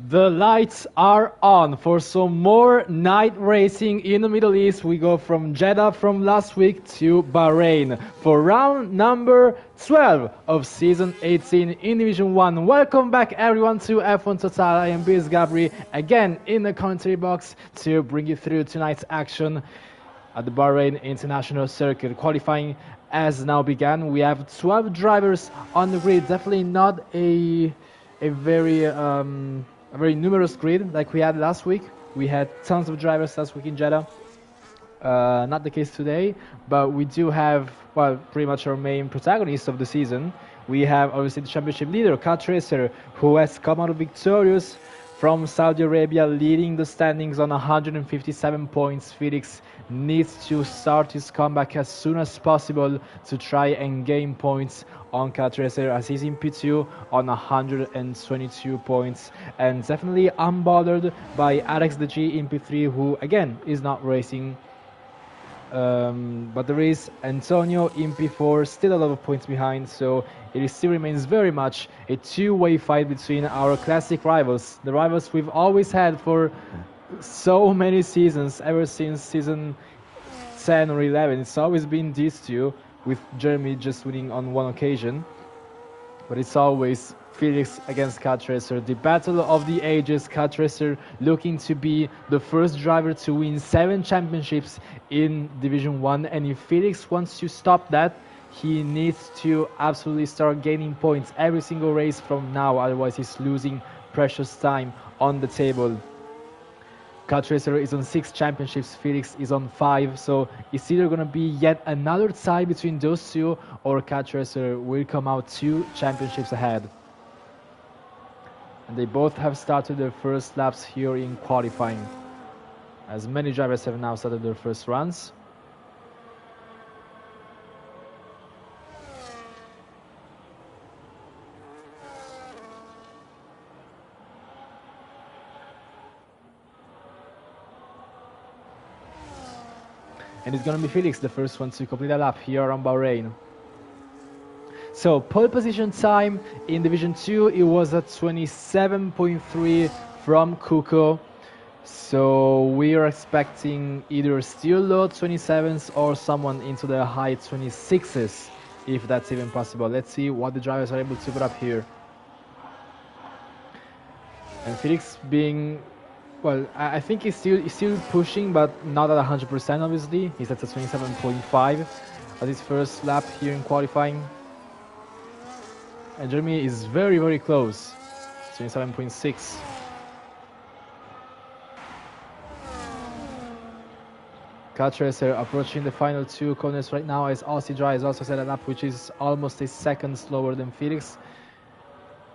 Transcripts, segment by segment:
The lights are on for some more night racing in the Middle East. We go from Jeddah from last week to Bahrain for round number 12 of season 18 in Division 1. Welcome back everyone to F1 Total. I am Biz Gabri again in the commentary box to bring you through tonight's action at the Bahrain International Circuit. Qualifying has now begun. We have 12 drivers on the grid. Definitely not a very numerous grid like we had last week. We had tons of drivers last week in Jeddah. Not the case today, but we do have, well, pretty much our main protagonist of the season. We have obviously the championship leader, Kat Racer, who has come out victorious from Saudi Arabia, leading the standings on 157 points. Felix needs to start his comeback as soon as possible to try and gain points on Kat Racer, as he's in P2 on 122 points, and definitely unbothered by Alex the G in P3, who again is not racing. But there is Antonio in P4, still a lot of points behind, so it still remains very much a two-way fight between our classic rivals, the rivals we've always had for so many seasons, ever since season 10 or 11. It's always been these two, with Jeremy just winning on one occasion, but it's always Felix against Kat Racer. The battle of the ages. Kat Racer looking to be the first driver to win 7 championships in Division 1, and if Felix wants to stop that, he needs to absolutely start gaining points every single race from now, otherwise he's losing precious time on the table. Kat Racer is on 6 championships, Felix is on 5, so it's either going to be yet another tie between those two, or Kat Racer will come out 2 championships ahead. And they both have started their first laps here in qualifying, as many drivers have now started their first runs. And it's going to be Felix, the first one to complete a lap here on Bahrain. So, pole position time in Division 2, it was at 27.3 from Kuko. So, we are expecting either still low 27s or someone into the high 26s, if that's even possible. Let's see what the drivers are able to put up here. And Felix being... well, I think he's still pushing, but not at 100%, obviously. He's at a 27.5 at his first lap here in qualifying. And Jeremy is very, very close, 27.6. Kat Racer approaching the final 2 corners right now, as Aussie drives also set a lap which is almost a second slower than Felix.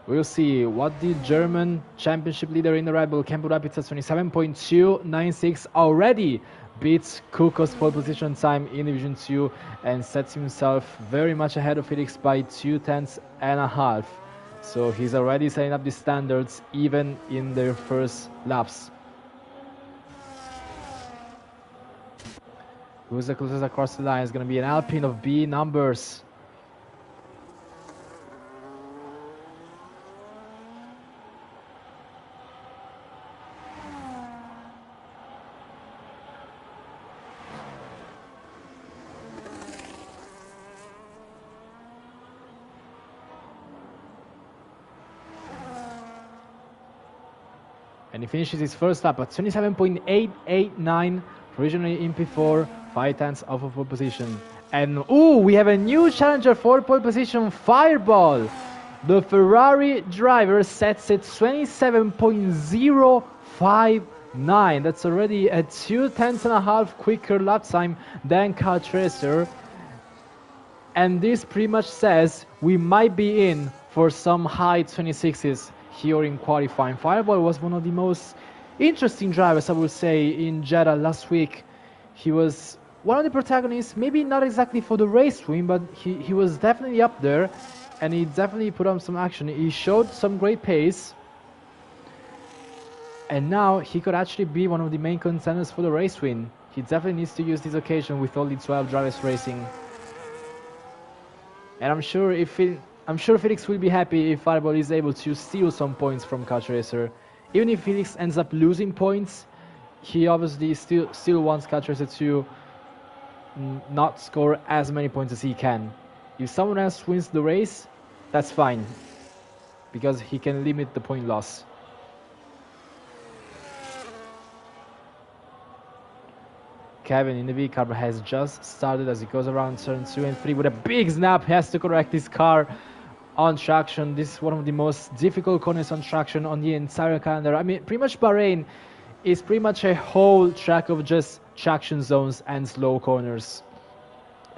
We'll see what the German championship leader in the Red Bull can put up. It's at 27.296, already beats Kuko's pole position time in Division 2 and sets himself very much ahead of Felix by 0.2 tenths. So he's already setting up the standards even in their first laps. Who's the closest across the line? It's going to be an Alpine of B numbers. And he finishes his first lap at 27.889, provisionally in P4, 5 tenths off of pole position. And we have a new challenger for pole position, Fireball. The Ferrari driver sets it 27.059. That's already a 2.5 tenths quicker lap time than Kat Racer. And this pretty much says we might be in for some high 26s here in qualifying. Fireball was one of the most interesting drivers, I would say, in Jeddah last week. He was one of the protagonists, maybe not exactly for the race win, but he was definitely up there, and he definitely put on some action. He showed some great pace, and now he could actually be one of the main contenders for the race win. He definitely needs to use this occasion with only 12 drivers racing. And I'm sure Felix will be happy if Fireball is able to steal some points from Kat Racer even if Felix ends up losing points, he obviously still wants Catrese to not score as many points as he can. If someone else wins the race, that's fine, because he can limit the point loss. Kevin in the V-car has just started as he goes around turn 2 and 3 with a big snap. He has to correct his car on traction. This is one of the most difficult corners on traction on the entire calendar. I mean, pretty much Bahrain is pretty much a whole track of just traction zones and slow corners.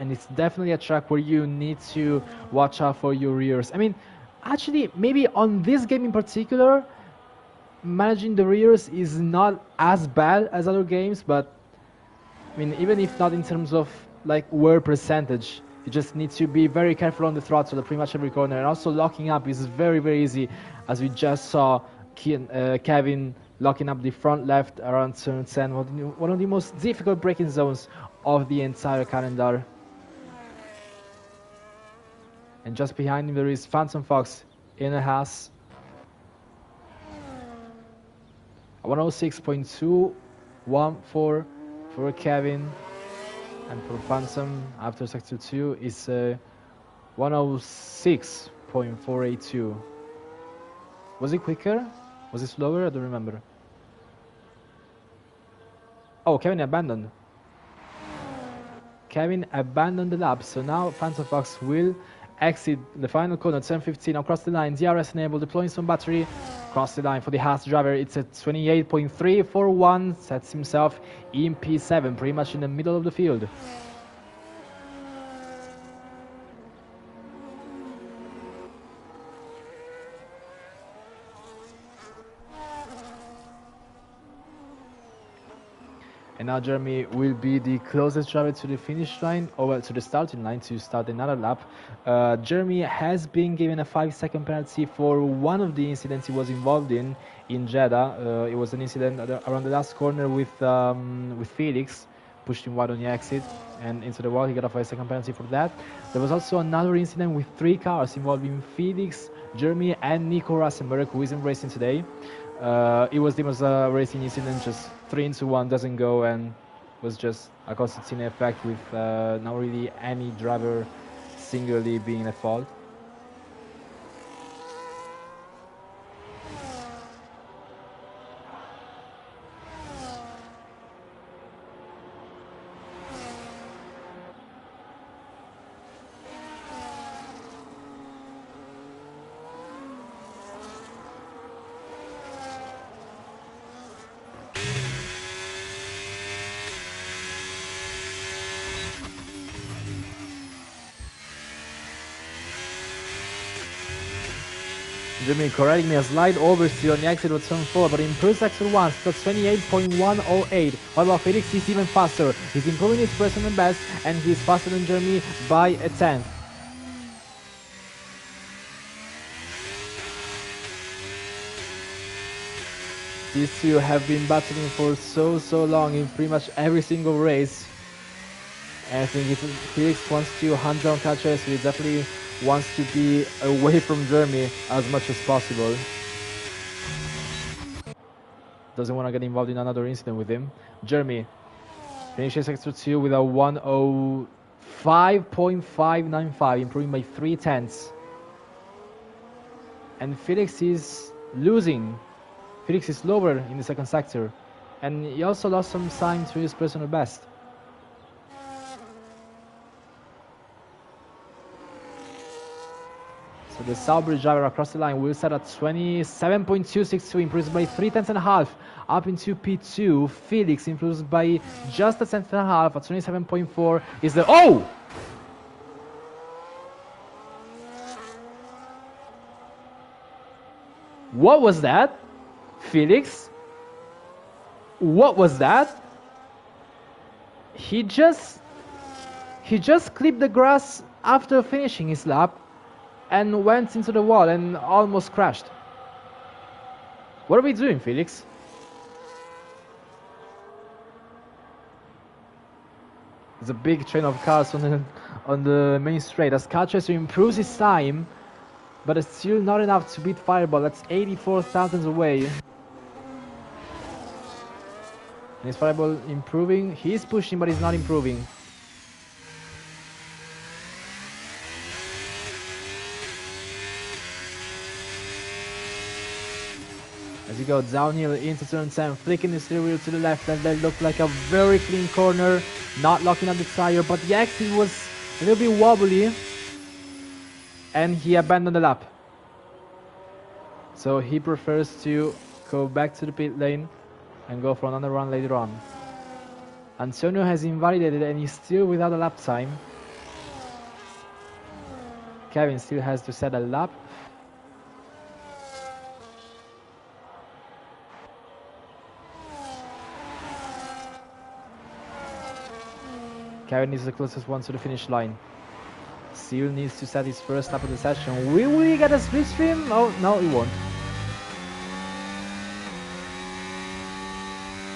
And it's definitely a track where you need to watch out for your rears. I mean, actually, maybe on this game in particular, managing the rears is not as bad as other games, but I mean, even if not in terms of like wear percentage, you just need to be very careful on the throttle at pretty much every corner. And also locking up is very, very easy, as we just saw Kevin locking up the front left around turn 10, one of the most difficult braking zones of the entire calendar. And just behind him there is Phantom Fox in a Haas. 106.214 for Kevin, and for Phantom after sector 2 is 106.482. Was it quicker? Was it slower? I don't remember. Oh, Kevin abandoned. Kevin abandoned the lap, so now Phantom Fox will exit the final corner, turn 15, across the line, DRS enabled, deploying some battery, across the line for the Haas driver. It's at 28.341, sets himself in P7, pretty much in the middle of the field. And now Jeremy will be the closest driver to the finish line, or well, to the starting line to start another lap. Jeremy has been given a 5-second penalty for one of the incidents he was involved in Jeddah. It was an incident around the last corner with Felix, pushed him wide on the exit and into the wall. He got a 5-second penalty for that. There was also another incident with 3 cars involving Felix, Jeremy, and Nico Rasenberg, who isn't racing today. It was a racing incident, just 3 into 1 doesn't go, and was just a concertina effect with not really any driver singularly being at fault. Jeremy correcting me, a slight oversteer on the exit of turn 4, but improves sector 1, that's 28.108. What about Felix? He's even faster. He's improving his personal best, and he's faster than Jeremy by a 10th. These two have been battling for so long in pretty much every single race. And I think if Felix wants to hunt down Catrese, he definitely wants to be away from Jeremy as much as possible. Doesn't want to get involved in another incident with him. Jeremy finishes sector 2 with a 105.595, improving by 3/10. And Felix is losing. Felix is lower in the second sector, and he also lost some time to his personal best. So the Southbridge driver across the line will set at 27.262, improves by 3/10.5 up into P2. Felix improves by just a 10.5 at 27.4. Is the oh! What was that? Felix? What was that? He just clipped the grass after finishing his lap and went into the wall and almost crashed. What are we doing, Felix? There's a big train of cars on the main straight as Catrese improves his time, but it's still not enough to beat Fireball. That's 84 thousandths away. And is Fireball improving? He's pushing, but he's not improving. As he goes downhill into turn 10, flicking his steering wheel to the left, and that looked like a very clean corner, not locking up the tire, but the exit was a little bit wobbly, and he abandoned the lap. So he prefers to go back to the pit lane and go for another run later on. Antonio has invalidated and he's still without a lap time. Kevin still has to set a lap. Kevin is the closest one to the finish line. Still needs to set his first lap of the session. Will we get a slipstream? Oh, no, he won't.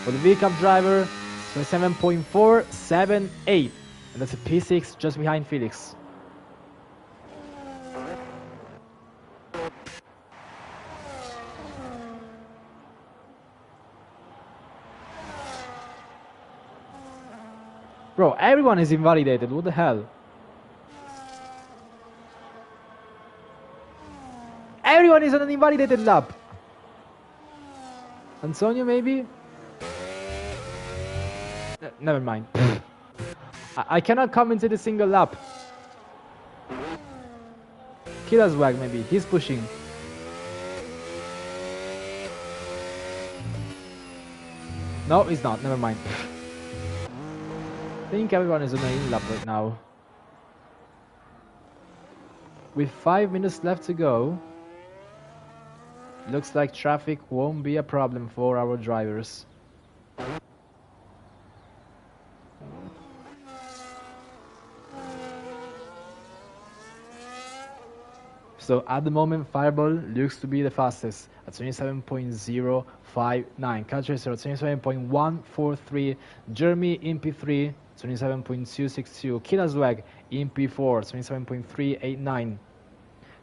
For the V Cup driver, 27.478. And that's a P6 just behind Felix. Bro, everyone is invalidated. What the hell? Everyone is on an invalidated lap. Antonio, maybe? Never mind. I cannot comment in a single lap. Killaswag, maybe. He's pushing. No, he's not. Never mind. I think everyone is on a lap right now. With 5 minutes left to go, looks like traffic won't be a problem for our drivers. So at the moment, Fireball looks to be the fastest at 27.059. Cattracer at 27.143. Jeremy in P3, 27.262. Killaswag in P4, 27.389.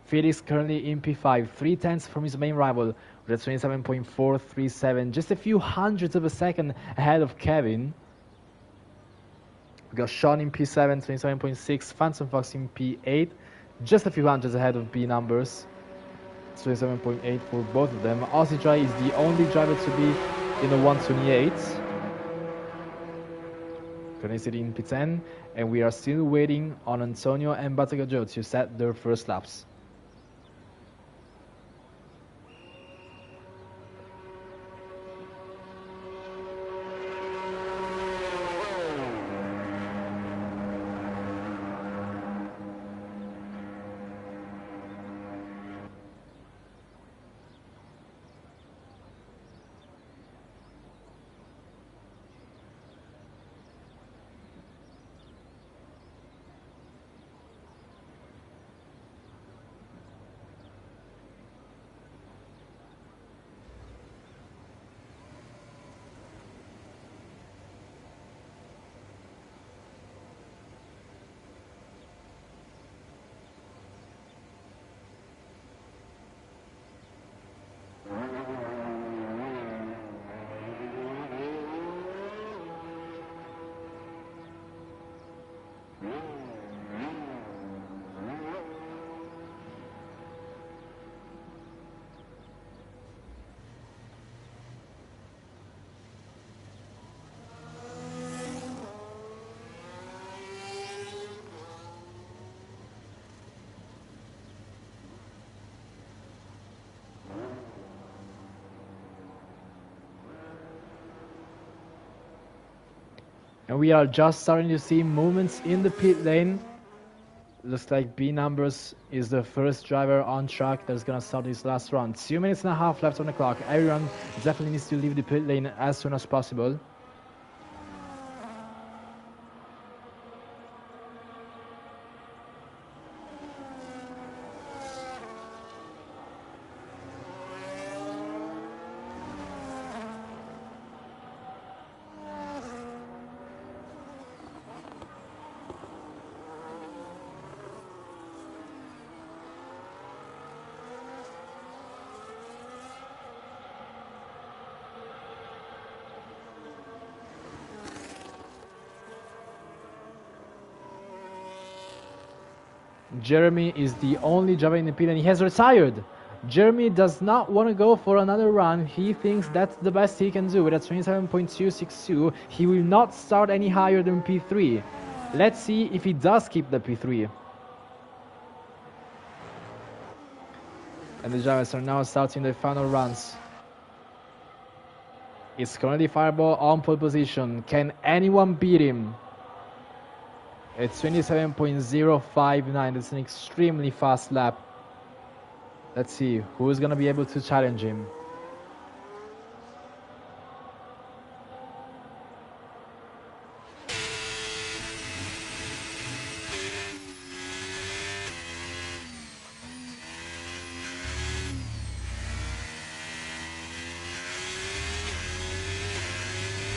Felix currently in P5, 3/10 from his main rival with a 27.437. Just a few hundredths of a second ahead of Kevin. We got Sean in P7, 27.6. Phantom Fox in P8. Just a few hundreds ahead of B numbers. 27.8 for both of them. Aussie Dry is the only driver to be in the 128. Connected in P10, and we are still waiting on Antonio and Batagajo to set their first laps. And we are just starting to see movements in the pit lane. Looks like B numbers is the first driver on track that's gonna start his last run. 2 minutes and a half left on the clock. Everyone definitely needs to leave the pit lane as soon as possible. Jeremy is the only driver in the pit and he has retired. Jeremy does not want to go for another run. He thinks that's the best he can do with a 27.262. He will not start any higher than P3. Let's see if he does keep the P3. And the drivers are now starting their final runs. It's currently Fireball on pole position. Can anyone beat him? It's 27.059. It's an extremely fast lap. Let's see who's gonna be able to challenge him.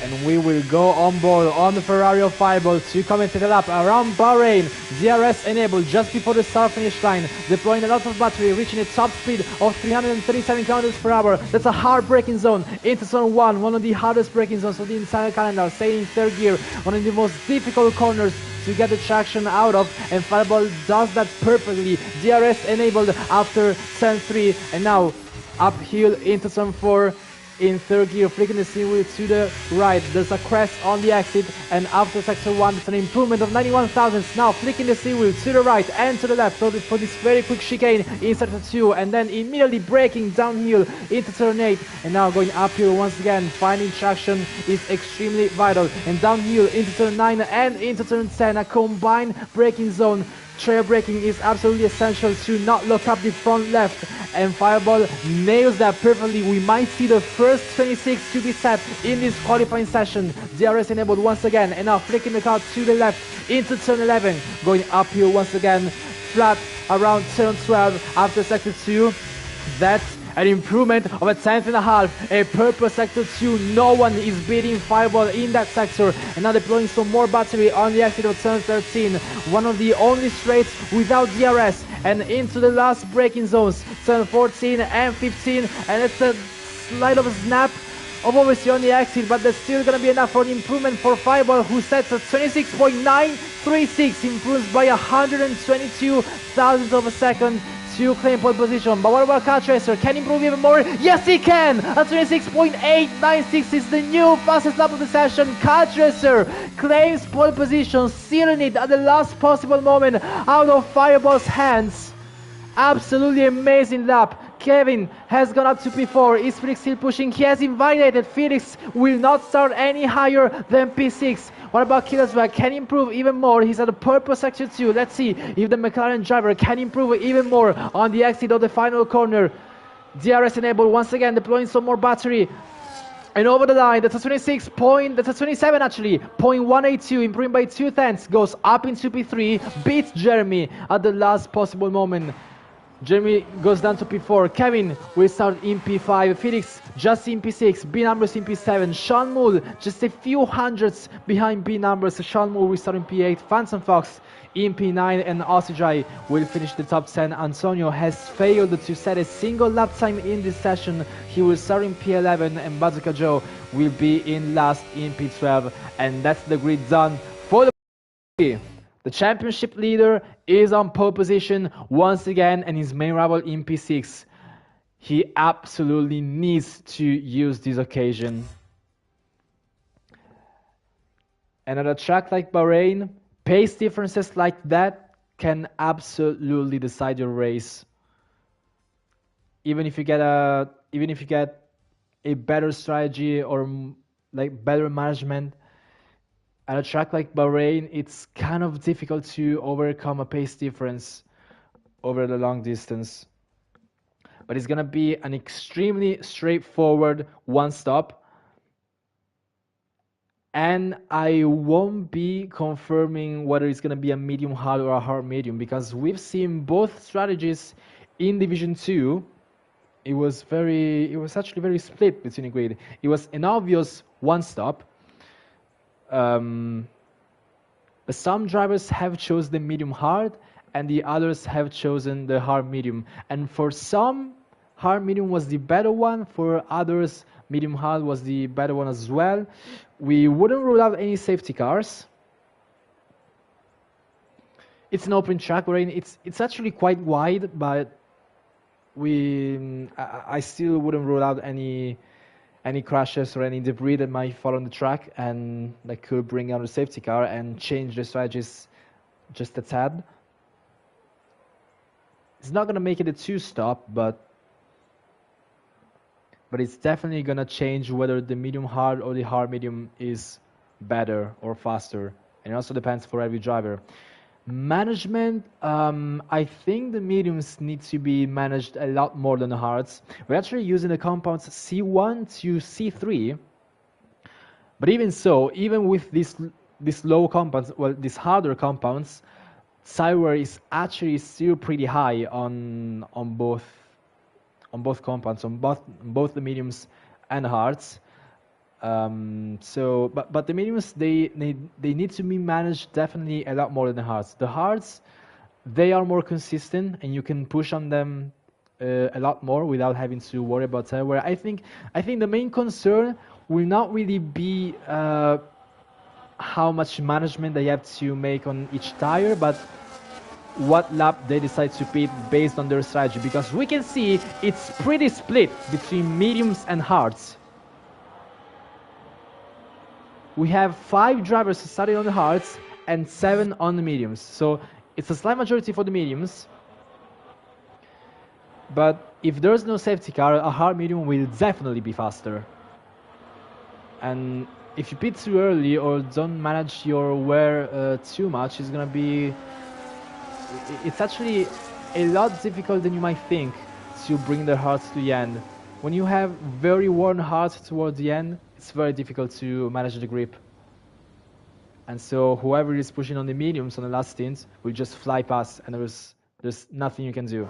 And we will go on board on the Ferrari of Fireball to commentate the lap around Bahrain. DRS enabled just before the start finish line, deploying a lot of battery, reaching a top speed of 337 kilometers per hour. That's a hard braking zone into zone 1, one of the hardest braking zones of the entire calendar, staying in third gear, one of the most difficult corners to get the traction out of, and Fireball does that perfectly. DRS enabled after turn 3, and now uphill into turn 4. In third gear, flicking the steering wheel to the right. There's a crest on the exit, and after sector 1, it's an improvement of 91 thousandths. Now flicking the steering wheel to the right and to the left for this very quick chicane in sector 2, and then immediately braking downhill into turn 8, and now going uphill once again. Finding traction is extremely vital, and downhill into turn 9 and into turn 10, a combined braking zone. Trail braking is absolutely essential to not lock up the front left, and Fireball nails that perfectly. We might see the first 26 to be set in this qualifying session. DRS enabled once again, and now flicking the car to the left into turn 11, going uphill once again, flat around turn 12 after sector 2. That's an improvement of a tenth and a half. A purple sector 2. No one is beating Fireball in that sector. And now deploying some more battery on the exit of turn 13. One of the only straights without DRS. And into the last braking zones. Turn 14 and 15. And it's a slight of a snap of oversteer on the exit, but there's still going to be enough for an improvement for Fireball, who sets a 26.936, improves by 122 thousandths of a second to claim pole position. But what about Kart Racer? Can he improve even more? Yes, he can! A 26.896 is the new fastest lap of the session. Kart Racer claims pole position, sealing it at the last possible moment out of Fireball's hands. Absolutely amazing lap. Kevin has gone up to P4. Is Felix still pushing? He has invalidated. Felix will not start any higher than P6. What about Killersberg? Can he improve even more? He's at the purple sector 2. Let's see if the McLaren driver can improve even more on the exit of the final corner. DRS enabled once again, deploying some more battery. And over the line, that's a 27 actually, 0.182, improving by 2 tenths, goes up into P3, beats Jeremy at the last possible moment. Jeremy goes down to P4. Kevin will start in P5. Felix just in P6. B numbers in P7. Sean Moore just a few hundreds behind B numbers. Sean Moore will start in P8. Phantom Fox in P9, and Osijai will finish the top 10. Antonio has failed to set a single lap time in this session. He will start in P11, and Bazooka Joe will be in last in P12. And that's the grid done for the The championship leader is on pole position once again, and his main rival in P6. He absolutely needs to use this occasion. And at a track like Bahrain, pace differences like that can absolutely decide your race. Even if you get a better strategy or like better management, at a track like Bahrain, it's kind of difficult to overcome a pace difference over the long distance. But it's going to be an extremely straightforward one stop. And I won't be confirming whether it's going to be a medium hard or a hard medium, because we've seen both strategies in Division 2. It was actually very split between the grid. It was an obvious one stop. But some drivers have chosen the medium hard, and the others have chosen the hard medium. And for some, hard medium was the better one. For others, medium hard was the better one as well. We wouldn't rule out any safety cars. it's an open track, wherein it's actually quite wide, but I still wouldn't rule out any crashes or any debris that might fall on the track, and that could bring out a safety car and change the strategies just a tad. It's not gonna make it a two-stop, but it's definitely gonna change whether the medium hard or the hard medium is better or faster, and it also depends for every driver. Management, I think the mediums need to be managed a lot more than the hards. We're actually using the compounds C1 to C3, but even so, even with these low compounds, well, these harder compounds, side wear is actually still pretty high on both compounds, on both the mediums and hards. But the mediums, they need to be managed definitely a lot more than the hards. The hards, they are more consistent, and you can push on them a lot more without having to worry about tire wear. I think the main concern will not really be how much management they have to make on each tire, but what lap they decide to pit based on their strategy, because we can see it's pretty split between mediums and hards. We have 5 drivers starting on the hards and 7 on the mediums. So it's a slight majority for the mediums. But if there's no safety car, a hard medium will definitely be faster. And if you pit too early or don't manage your wear too much, it's gonna be... It's actually a lot difficult than you might think to bring the hards to the end. When you have very worn hards towards the end, it's very difficult to manage the grip. And so whoever is pushing on the mediums on the last stint will just fly past, and there's nothing you can do.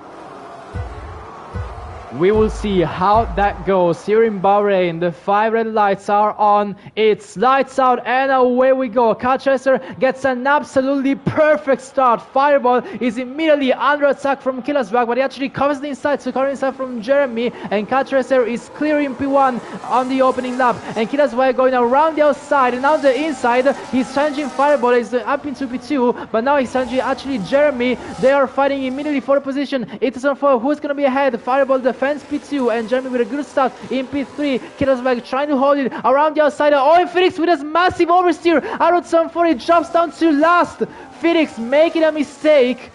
We will see how that goes here in Bahrain. The 5 red lights are on. It's lights out and away we go. Catchester gets an absolutely perfect start. Fireball is immediately under attack from Killasback, but he actually covers the inside, so covering inside from Jeremy, and Catchester is clearing P1 on the opening lap. And Killasback going around the outside, and now the inside, he's challenging Fireball. He's up into P2, but now he's challenging actually Jeremy. They are fighting immediately for the position. It is on for who's going to be ahead. Fireball defends P2, and Jeremy with a good start in P3. Killasback trying to hold it around the outside. Oh, and Felix with a massive oversteer out of turn 4. It drops down to last. Felix making a mistake.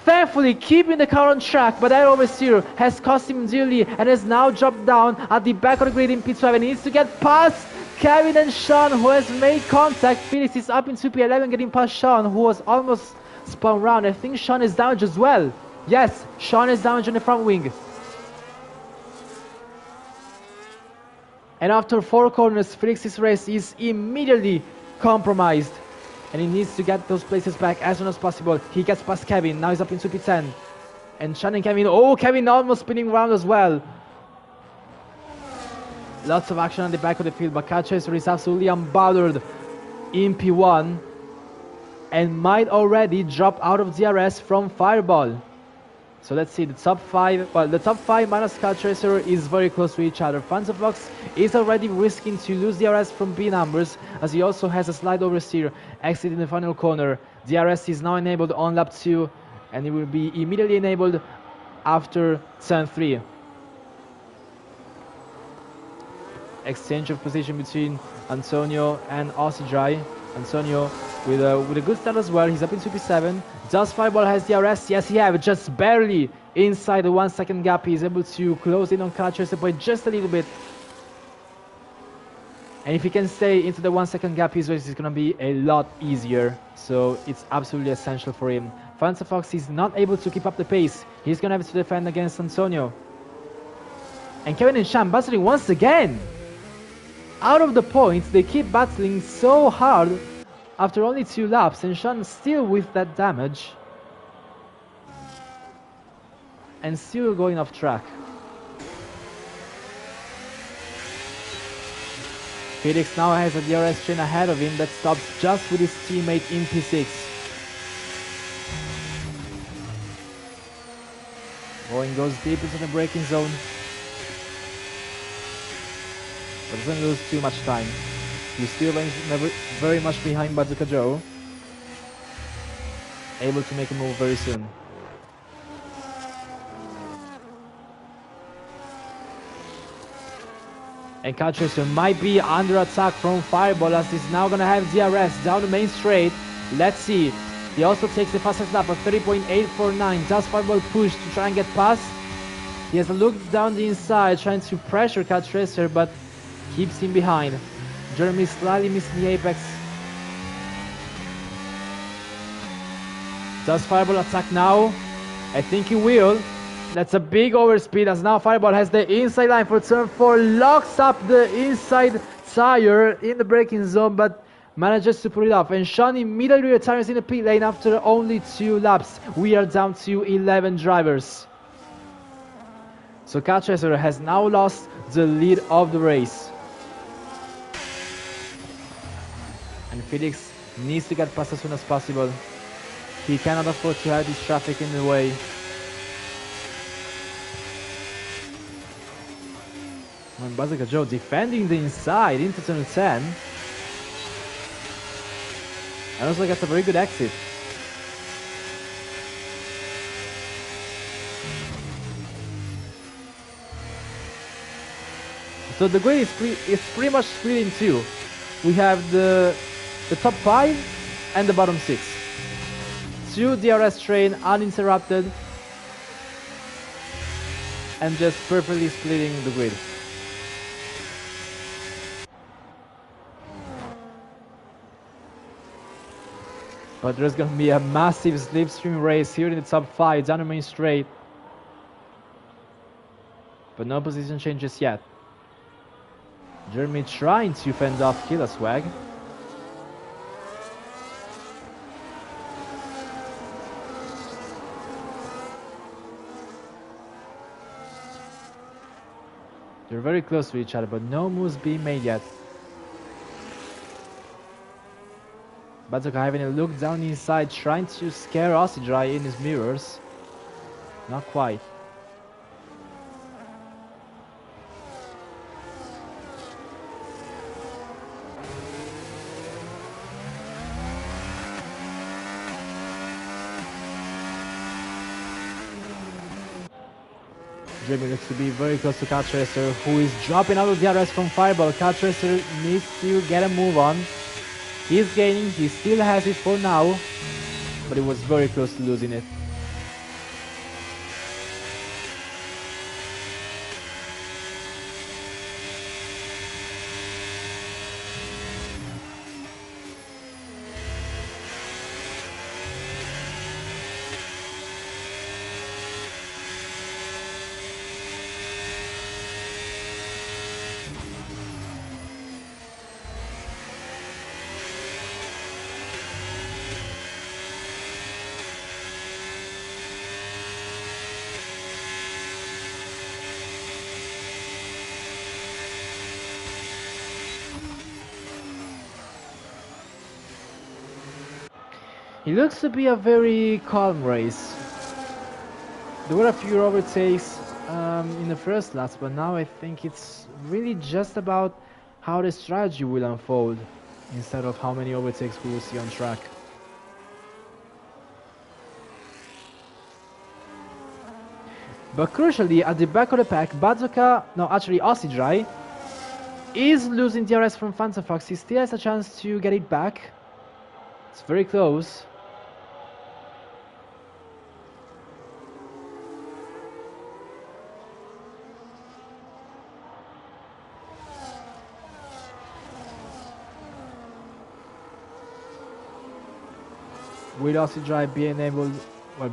Thankfully keeping the car on track, but that oversteer has cost him dearly and has now dropped down at the back of the grid in P12. And he needs to get past Kevin and Sean, who has made contact. Felix is up into P11, getting past Sean, who was almost spun round. I think Sean is damaged as well. Yes, Sean is damaged on the front wing. And after 4 corners, Felix's race is immediately compromised. And he needs to get those places back as soon as possible. He gets past Kevin, now he's up into P10. And Sean and Kevin, oh, Kevin almost spinning around as well. Lots of action on the back of the field, but Catchester is absolutely unbothered in P1. And might already drop out of DRS from Fireball. So let's see, the top 5, well, the top 5 minus Catchester is very close to each other. Fox is already risking to lose DRS from B numbers, as he also has a slight oversteer exiting the final corner. DRS is now enabled on lap 2, and it will be immediately enabled after turn 3. Exchange of position between Antonio and Aussie Dry. Antonio with a good start as well. He's up into P7. Does Fireball has DRS? Yes, he has. Just barely inside the 1 second gap. He's able to close in on Catchester by just a little bit. And if he can stay into the 1 second gap, his race is going to be a lot easier. So it's absolutely essential for him. Fox is not able to keep up the pace. He's going to have to defend against Antonio. And Kevin and Sham battling once again. Out of the points, they keep battling so hard after only 2 laps, and Sean still with that damage and still going off track. Felix now has a DRS chain ahead of him that stops just with his teammate in P6. Owen goes deep into the braking zone, but doesn't lose too much time. He's still very much behind Bazooka Joe. able to make a move very soon. And Catracer might be under attack from Fireball as he's now gonna have DRS down the main straight. Let's see. He also takes the fastest lap of 30.849. Does Fireball push to try and get past? He has a look down the inside, trying to pressure Catracer, but keeps him behind. Jeremy slightly missing the apex. Does Fireball attack now? I think he will. That's a big overspeed as now Fireball has the inside line for turn 4, locks up the inside tire in the braking zone, but manages to pull it off. And Sean immediately retires in the pit lane after only 2 laps. We are down to 11 drivers. So Catracer has now lost the lead of the race. And Felix needs to get past as soon as possible. He cannot afford to have this traffic in the way. And Bazooka Joe defending the inside into turn 10. And also gets a very good exit. So the grid is pretty much split in two. We have the top 5 and the bottom 6. 2 DRS train uninterrupted and just perfectly splitting the grid. But there's going to be a massive slipstream race here in the top 5 down the main straight. But no position changes yet. Jeremy trying to fend off Killer Swag. They're very close to each other, but no moves being made yet. Bazooka having a look down inside, trying to scare Aussie Dry in his mirrors. Not quite. Jeremy looks to be very close to Catracer, who is dropping out of the DRS from Fireball. Catracer needs to get a move on. He's gaining, he still has it for now, but he was very close to losing it. It looks to be a very calm race. There were a few overtakes in the first laps, but now I think it's really just about how the strategy will unfold instead of how many overtakes we will see on track. But crucially, at the back of the pack, Aussie Dry is losing DRS from Phantom Fox. He still has a chance to get it back. It's very close. Will Aussie Dry be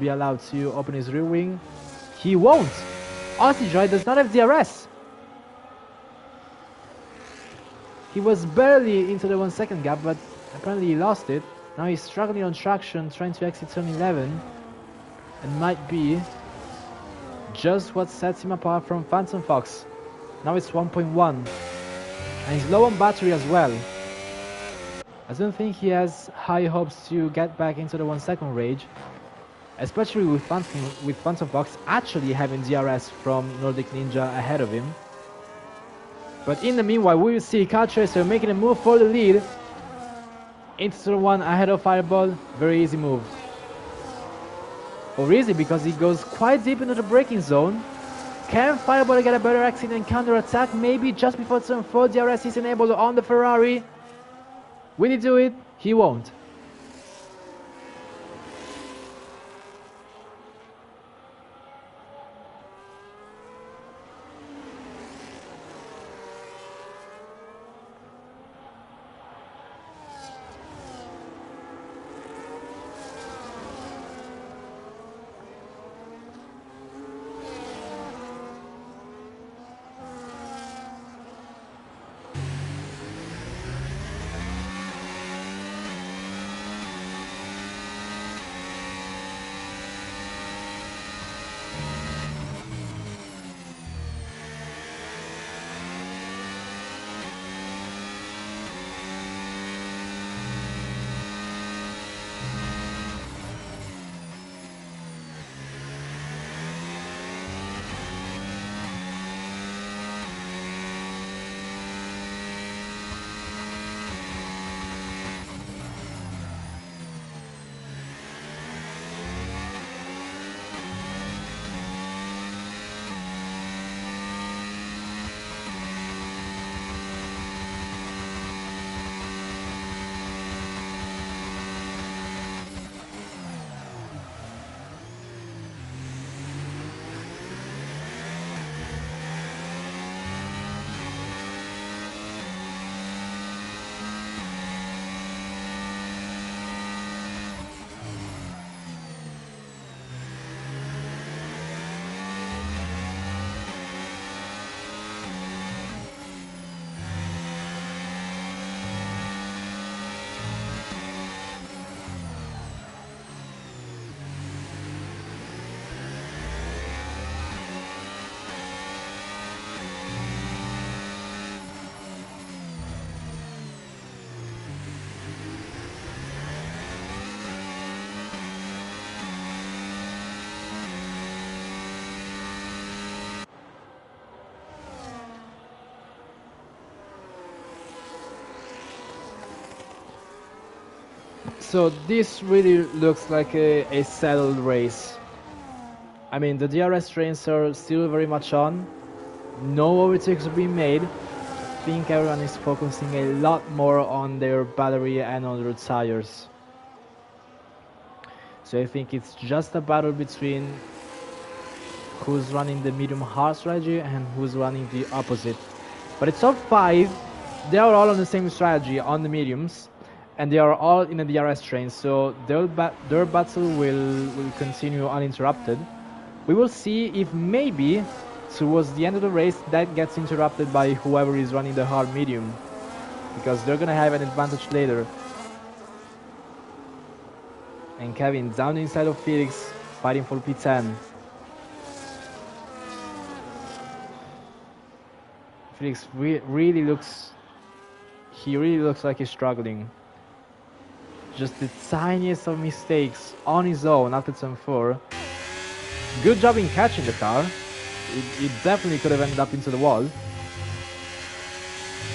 allowed to open his rear wing? He won't! Aussie Dry does not have DRS! He was barely into the 1 second gap, but apparently he lost it. Now he's struggling on traction, trying to exit turn 11. And might be just what sets him apart from Phantom Fox. Now it's 1.1. And he's low on battery as well. I don't think he has high hopes to get back into the 1 second rage, especially with Phantom Fox actually having DRS from Nordic Ninja ahead of him. But in the meanwhile, we will see Catracer making a move for the lead into turn 1 ahead of Fireball. Very easy move. Or is it because he goes quite deep into the braking zone? Can Fireball get a better exit and counter attack? Maybe just before turn 4 DRS is enabled on the Ferrari. Will he do it? He won't. So this really looks like a settled race. I mean, the DRS trains are still very much on. No overtakes are being made. I think everyone is focusing a lot more on their battery and on their tires. So I think it's just a battle between who's running the medium hard strategy and who's running the opposite. But it's top 5. They are all on the same strategy on the mediums, and they are all in a DRS train, so their battle will continue uninterrupted. We will see if maybe towards the end of the race that gets interrupted by whoever is running the hard medium, because they're gonna have an advantage later. And Kevin down inside of Felix, fighting for P10. Felix really looks like he's struggling. Just the tiniest of mistakes on his own after turn 4. Good job in catching the car. It definitely could have ended up into the wall.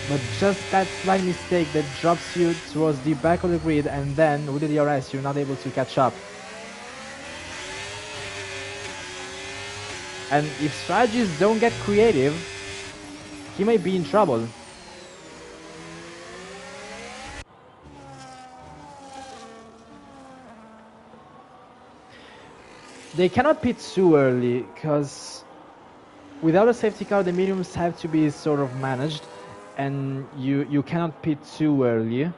But just that slight mistake that drops you towards the back of the grid, and then with the DRS you're not able to catch up. And if strategies don't get creative, he may be in trouble. They cannot pit too early, because without a safety car the mediums have to be sort of managed, and you cannot pit too early.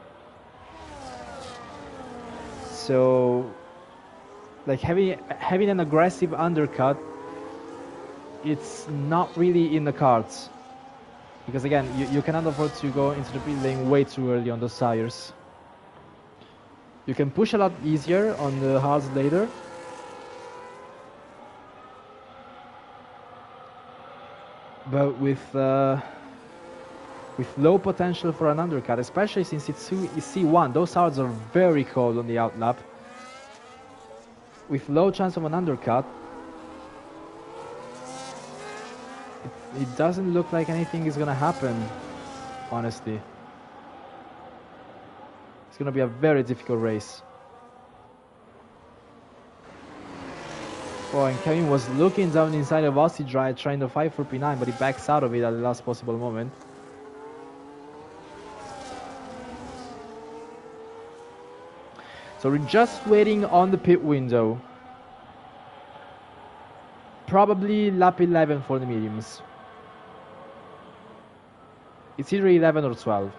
So like having an aggressive undercut, it's not really in the cards, because again you cannot afford to go into the pit lane way too early on those tires. You can push a lot easier on the hards later. But with low potential for an undercut, especially since it's C1, those hards are very cold on the outlap. With low chance of an undercut, it doesn't look like anything is gonna happen, honestly. It's gonna be a very difficult race. Oh, and Kevin was looking down inside of Aussie Dry trying to fight for P9, but he backs out of it at the last possible moment. So we're just waiting on the pit window. Probably lap 11 for the mediums. It's either 11 or 12.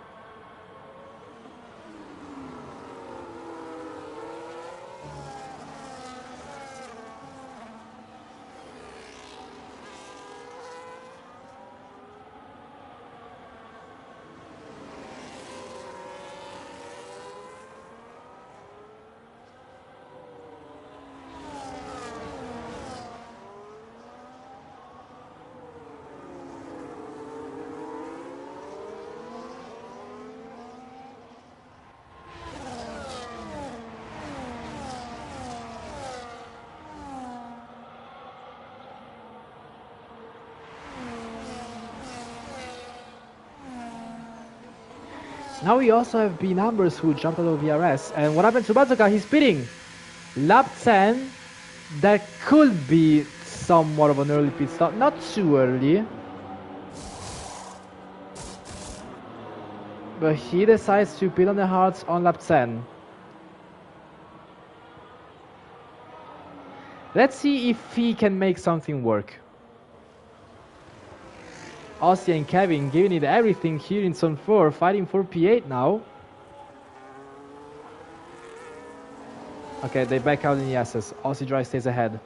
Now we also have B numbers who jumped out of VRS. And what happened to Bazooka? He's pitting. Lap 10. That could be somewhat of an early pit stop. Not too early. But he decides to pit on the hards on lap 10. Let's see if he can make something work. Aussie and Kevin giving it everything here in Zone 4, fighting for P8 now. Okay, they back out in the S's. Aussie Dry stays ahead.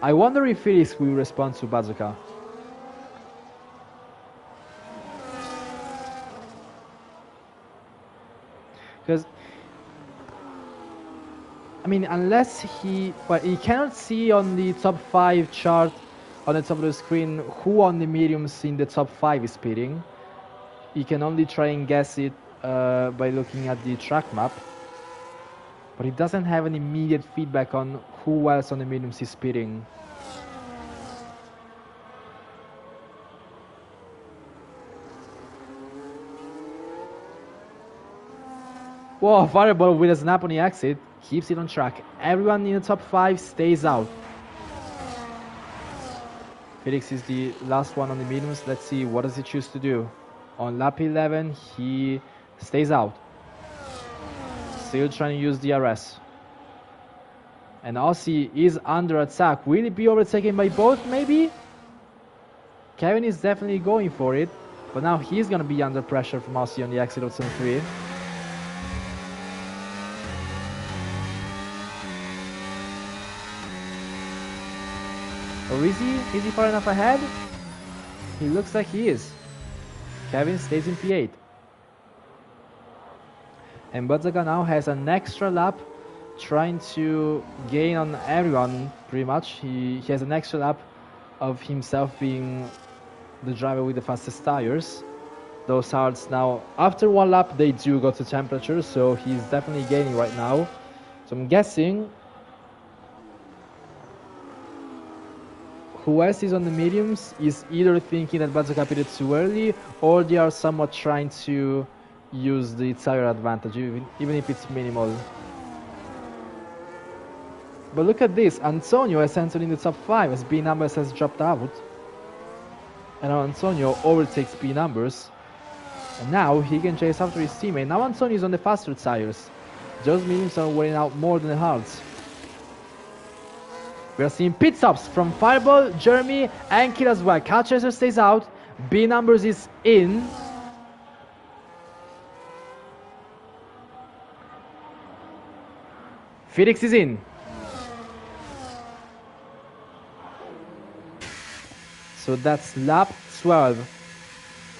I wonder if Felix will respond to Bazooka. Because, I mean, unless he cannot see on the top 5 chart on the top of the screen who on the mediums in the top 5 is pitting. He can only try and guess it by looking at the track map. But he doesn't have an immediate feedback on who else on the mediums is pitting. Whoa, Fireball with a snap on the exit. Keeps it on track. Everyone in the top 5 stays out. Felix is the last one on the mediums. Let's see, what does he choose to do? On lap 11, he stays out. Still trying to use DRS. And Aussie is under attack. Will he be overtaken by both, maybe? Kevin is definitely going for it. But now he's going to be under pressure from Aussie on the exit of Zone 3. Or is he? Is he far enough ahead? He looks like he is. Kevin stays in P8. And Bazooka now has an extra lap trying to gain on everyone, pretty much. He has an extra lap of himself being the driver with the fastest tires. Those hards now, after one lap, they do go to temperature, so he's definitely gaining right now. So I'm guessing who else is on the mediums is either thinking that Bazooka pitted too early, or they are somewhat trying to use the tire advantage, even if it's minimal. But look at this, Antonio has entered in the top 5 as B Numbers has dropped out. And now Antonio overtakes B Numbers. And now he can chase after his teammate. Now Antonio is on the faster tires. Those mediums are wearing out more than the hards. We are seeing pit stops from Fireball, Jeremy, and Kid as well. Cal Chaser stays out. B Numbers is in. Felix is in. So that's lap 12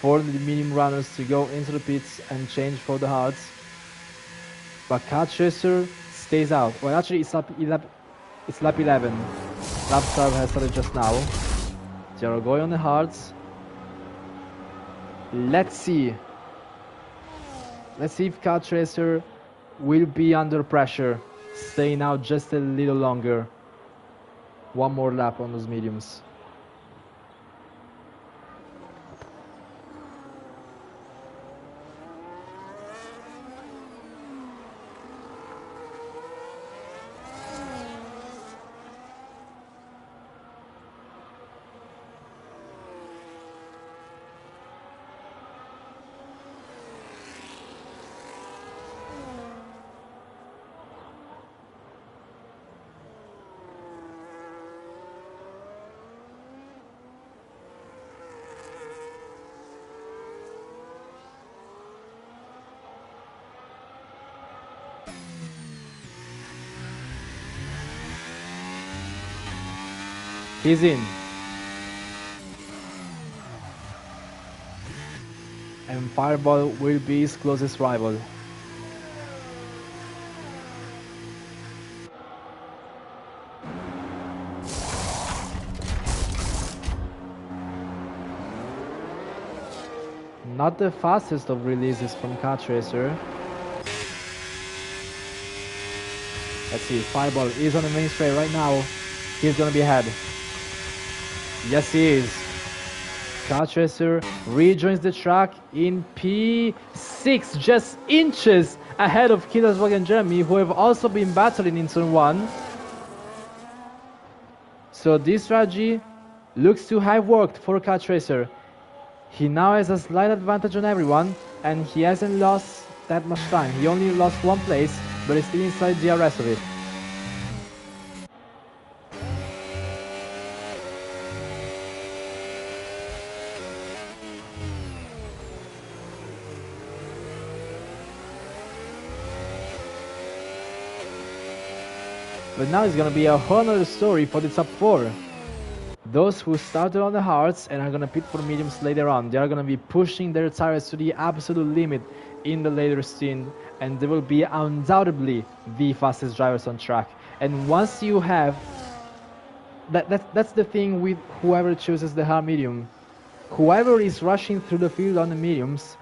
for the medium runners to go into the pits and change for the hards. But Cal Chaser stays out. Well, actually, it's lap 11. Lap 12 has started just now. They are going on the hards. Let's see. Let's see if Cal Tracer will be under pressure, staying out just a little longer. One more lap on those mediums. He's in. And Fireball will be his closest rival. Not the fastest of releases from Kart Racer. Let's see, Fireball is on the main straight right now. He's gonna be ahead. Yes, he is. Kart Racer rejoins the track in P6, just inches ahead of Killerswag and Jeremy, who have also been battling in Turn 1. So this strategy looks to have worked for Kart Racer. He now has a slight advantage on everyone, and he hasn't lost that much time. He only lost one place, but he's still inside the rest of it. But now it's gonna be a whole other story for the top 4. Those who started on the hards and are gonna pit for mediums later on, they are gonna be pushing their tires to the absolute limit in the later stint, and they will be undoubtedly the fastest drivers on track. And once you have that's the thing with whoever chooses the hard medium. Whoever is rushing through the field on the mediums,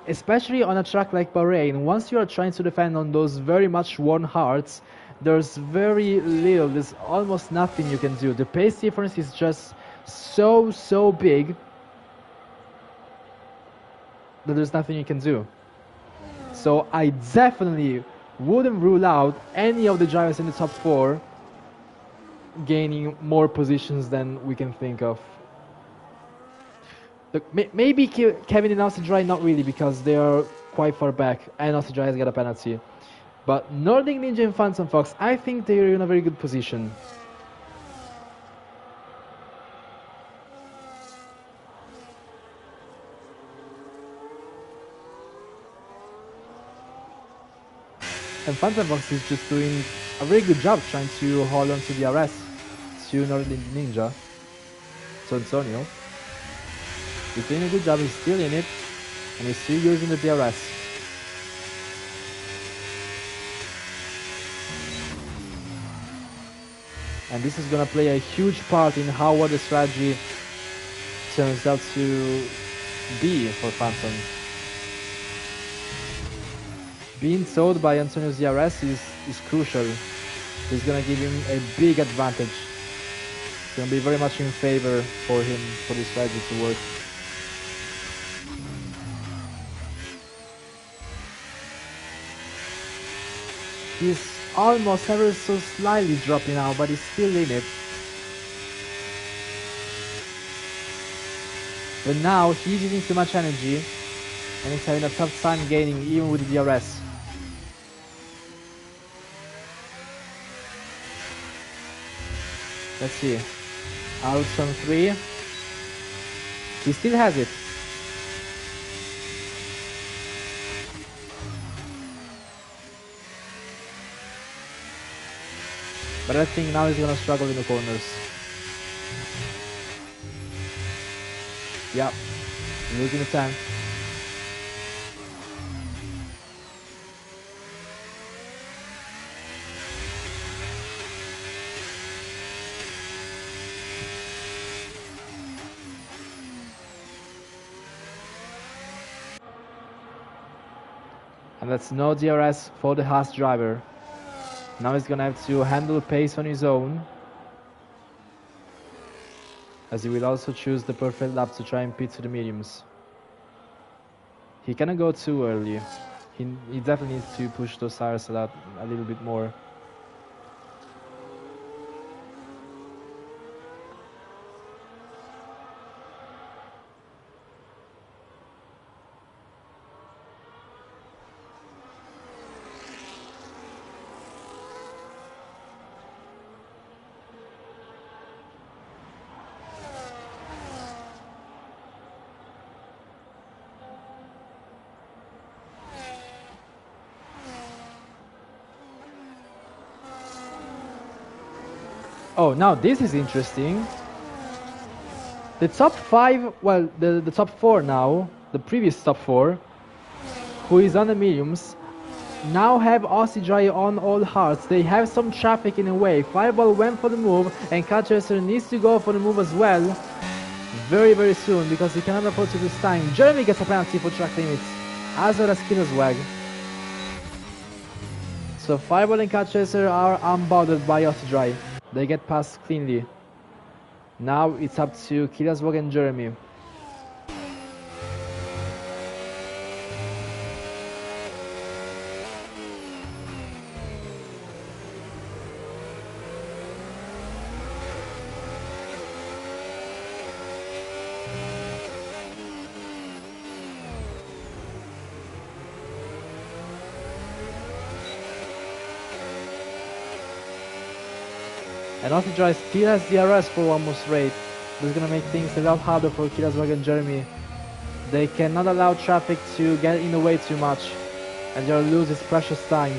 especially on a track like Bahrain, once you are trying to defend on those very much worn hards, there's very little, there's almost nothing you can do. The pace difference is just so big that there's nothing you can do. So I definitely wouldn't rule out any of the drivers in the top 4 gaining more positions than we can think of. Look, maybe Kevin and Austin Dry, not really, because they are quite far back, and Austin Dry has got a penalty. But Nordic Ninja and Phantom Fox, I think they are in a very good position. And Phantom Fox is just doing a very good job trying to hold on to the RS to Nordic Ninja. So Antonio, he's doing a good job, he's still in it, and he's still using the DRS. And this is gonna play a huge part in how well the strategy turns out to be for Phantom. Being towed by Antonio's DRS is crucial. It's gonna give him a big advantage. It's gonna be very much in favor for him for this strategy to work. He's almost ever so slightly dropping now, but he's still in it. But now he's using too much energy, and he's having a tough time gaining even with the DRS. Let's see. Out on 3. He still has it. But I think now he's gonna struggle in the corners. Yep, losing the tank. And that's no DRS for the Haas driver. Now he's gonna have to handle pace on his own, as he will also choose the perfect lap to try and pit to the mediums. He cannot go too early. He definitely needs to push those tires a little bit more. Oh, now this is interesting. The top 5, well, the top 4 now, the previous top 4, who is on the mediums, now have Aussie Dry on all hearts. They have some traffic in a way. Fireball went for the move, and Catchacer needs to go for the move as well. Very, very soon, because he cannot afford to lose time. Jeremy gets a penalty for track limits, as well as Killer's Wag. So Fireball and Catchacer are unbothered by Aussie Dry. They get past cleanly. Now it's up to Killer's Wag and Jeremy. And Aussie Dry still has DRS for one more straight. This is gonna make things a lot harder for Killaswag and Jeremy. They cannot allow traffic to get in the way too much, and they'll lose this precious time.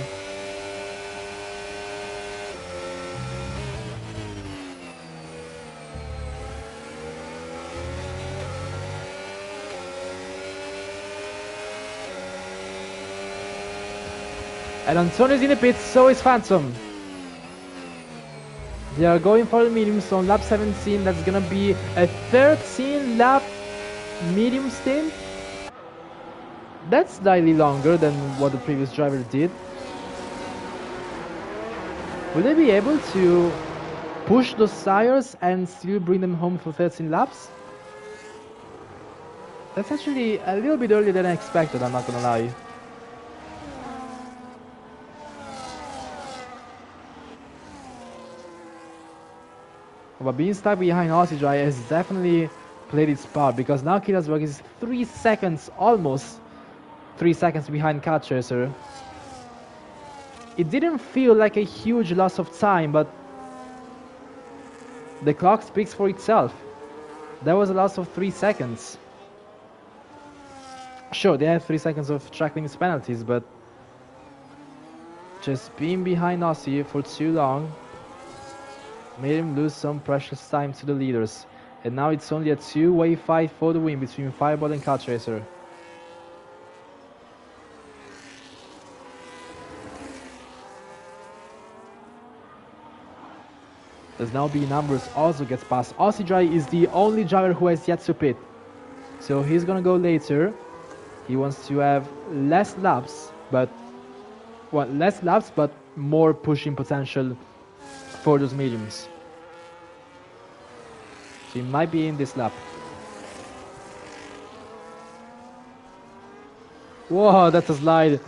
And Antonio's in the pits, so is Phantom. They are going for the mediums on lap 17. That's gonna be a 13 lap medium stint. That's slightly longer than what the previous driver did. Will they be able to push those tires and still bring them home for 13 laps? That's actually a little bit earlier than I expected, I'm not gonna lie. But being stuck behind Aussie Dry has definitely played its part, because now Killasberg is 3 seconds, almost 3 seconds behind Catchacer. It didn't feel like a huge loss of time, but the clock speaks for itself. There was a loss of 3 seconds. Sure, they had 3 seconds of track limits penalties, but just being behind Aussie for too long made him lose some precious time to the leaders. And now it's only a two-way fight for the win between Fireball and Catchacer. There's now B numbers also gets past. Aussie Dry is the only driver who has yet to pit, so he's gonna go later. He wants to have less laps, but more pushing potential for those mediums. So he might be in this lap. Whoa, that's a slide.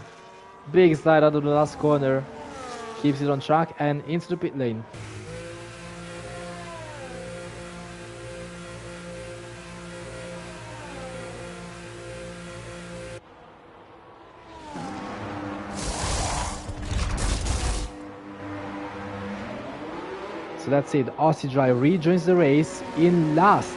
Big slide out of the last corner. Keeps it on track and into the pit lane. So that's it, Aussie Dry rejoins the race in last.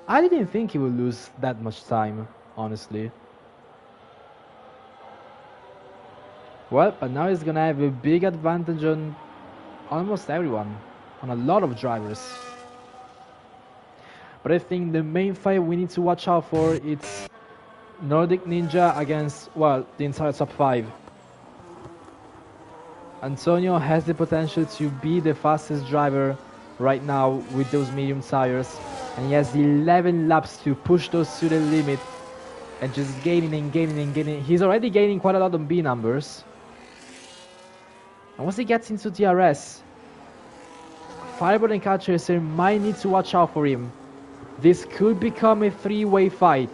I didn't think he would lose that much time, honestly. Well, but now he's gonna have a big advantage on almost everyone, on a lot of drivers. But I think the main fight we need to watch out for is Nordic Ninja against, well, the entire top 5. Antonio has the potential to be the fastest driver right now with those medium tires, and he has 11 laps to push those to the limit and just gaining and gaining and gaining. He's already gaining quite a lot on B numbers. And once he gets into DRS, Fireball and Catchacer might need to watch out for him. This could become a 3-way fight.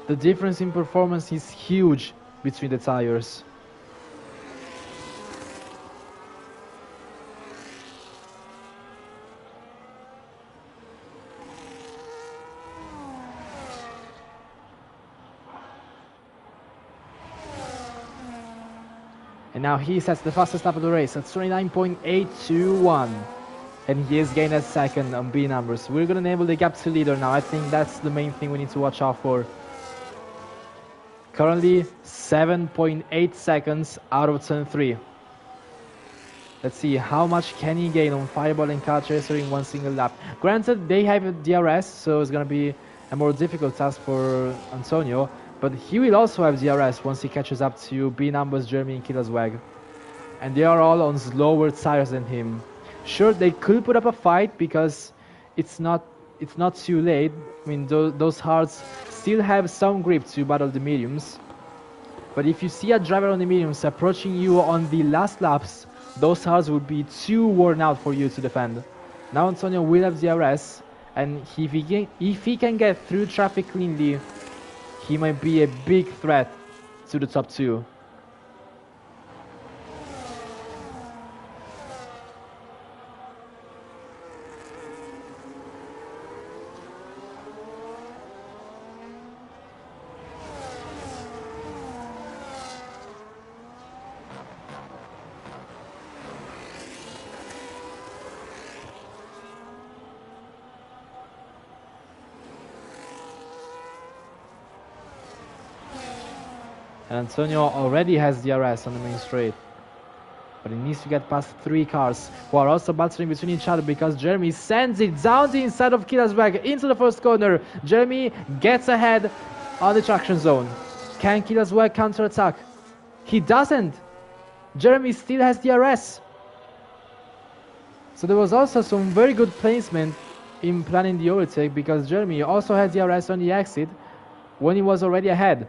The difference in performance is huge between the tires. And now he sets the fastest lap of the race at 29.821. And he has gained a second on B numbers. We're going to enable the gap to leader now. I think that's the main thing we need to watch out for. Currently 7.8 seconds out of turn 3. Let's see how much can he gain on Fireball and Car Chaser in one single lap. Granted, they have a DRS, so it's going to be a more difficult task for Antonio, but he will also have DRS once he catches up to B Numbers, Jeremy and Killaswag. And they are all on slower tires than him. Sure, they could put up a fight because it's not too late. I mean, those hards still have some grip to battle the mediums. But if you see a driver on the mediums approaching you on the last laps, those hards would be too worn out for you to defend. Now Antonio will have DRS, and if he can get through traffic cleanly, he might be a big threat to the top 2. And Antonio already has DRS on the main straight. But he needs to get past 3 cars who are also battling between each other because Jeremy sends it down the inside of Killaswag into the first corner. Jeremy gets ahead on the traction zone. Can Killaswag counter-attack? He doesn't. Jeremy still has DRS. So there was also some very good placement in planning the overtake because Jeremy also had DRS on the exit when he was already ahead.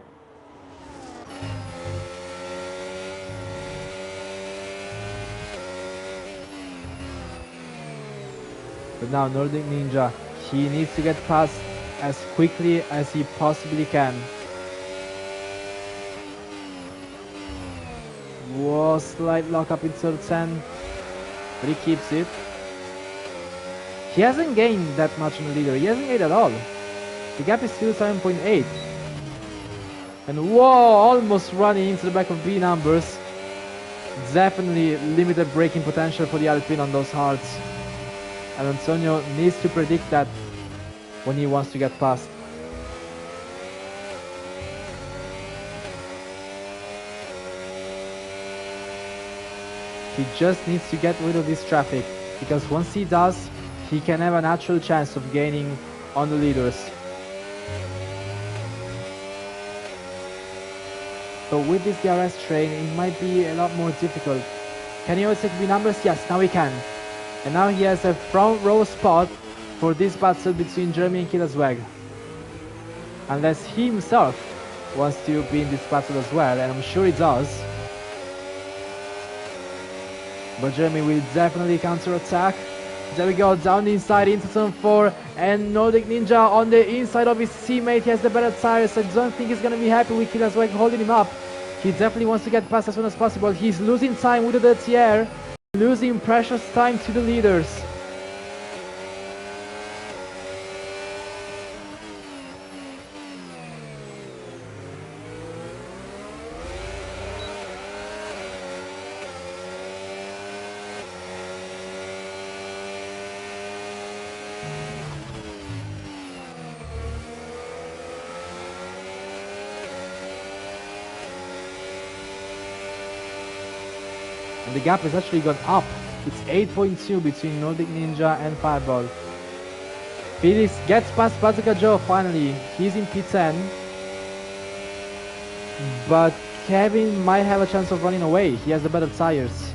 But now Nordic Ninja, he needs to get past as quickly as he possibly can. Whoa, slight lockup in turn 10, but he keeps it. He hasn't gained that much on the leader, he hasn't gained at all. The gap is still 7.8. And whoa, almost running into the back of B Numbers. Definitely limited braking potential for the Alpine on those hards. And Antonio needs to predict that when he wants to get past. He just needs to get rid of this traffic, because once he does, he can have a natural chance of gaining on the leaders. But with this DRS train, it might be a lot more difficult. Can he overtake B Numbers? Yes, now he can. And now he has a front row spot for this battle between Jeremy and Killaswag. Unless he himself wants to be in this battle as well, and I'm sure he does. But Jeremy will definitely counter-attack. There we go, down the inside into turn 4, and Nordic Ninja on the inside of his teammate. He has the better tires. I don't think he's going to be happy with Killaswag holding him up. He definitely wants to get past as soon as possible. He's losing time with the dirty air. Losing precious time to the leaders. And the gap has actually gone up. It's 8.2 between Nordic Ninja and Fireball. Felix gets past Bazooka Joe finally. He's in P10. But Kevin might have a chance of running away. He has the better tires.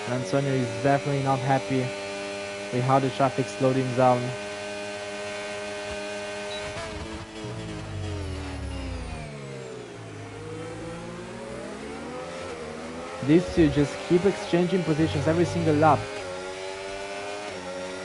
And Antonio is definitely not happy with how the traffic slowed him down. These two just keep exchanging positions every single lap